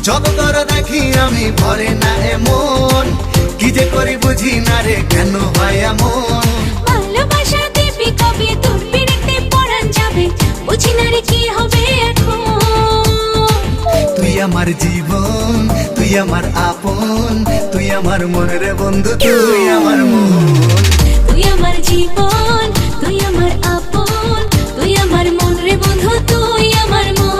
যত তোর দেখি আমি ভরে না এমন, কি যে করি বুঝি না রে কেন হয় এমন। ভালোবাসা দিবি কবে তোর পিড়িতে পরাণ যাবে, বুঝি না রে কি হবে এখন। তুই আমার জীবন, তুই আমার আপন, তুই আমার মন রে বন্ধু, তুই আমার মন। তুই আমার জীবন, তুই আমার আপন, তুই আমার মন রে বন্ধু, তুই আমার মন।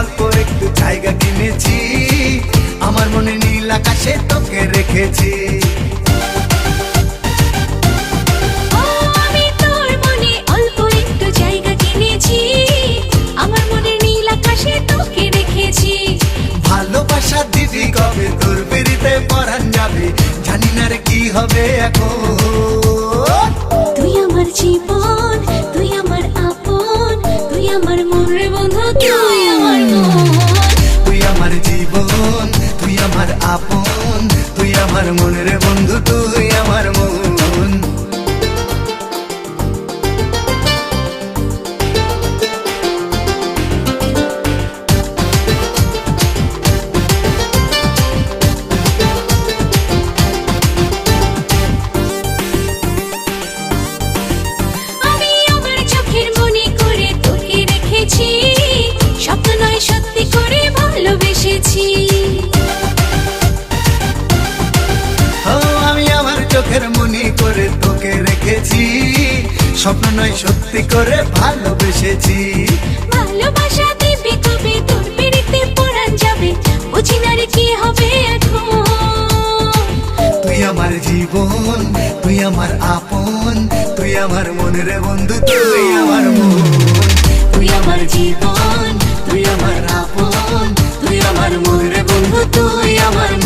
অল্প একটু জায়গা কিনেছি, আমার মনে নীল আকাশে তোকে রেখেছি। আমি তোর মনে অল্প একটু জায়গা কিনেছি, আমার মনে নীল আকাশে তোকে রেখেছি। ভালোবাসা দিবি কবে তোর পিড়িতে পরাণ যাবে, জানি না রে কি হবে এখন। তুই আমার জীবন, তুই আমার আপন, তুই আমার মন রে বন্ধু, তুই আমার মন। তুই আমার জীবন, তুই আমার আপন, তুই আমার মন রে বন্ধু, তুই আমার মন। আমি আমার চোখের মনে করে তোকে রেখেছি, স্বপ্ন নয় সত্যি করে ভালোবেসেছি। আমি আমার চোখের মনি করে তোকে রেখেছি, স্বপ্ন নয় সত্যি করে ভালোবেসেছি। ভালোবাসা দিবি কবে তোর পিড়িতে পরাণ যাবে, বুঝি না রে কি হবে এখন। তুই আমার জীবন, তুই আমার আপন, তুই আমার মন রে বন্ধু, তুই আমার মন। তুই আমার জীবন, তুই আমার আপন, তুই আমার মন রে বন্ধু, তুই আমার মন।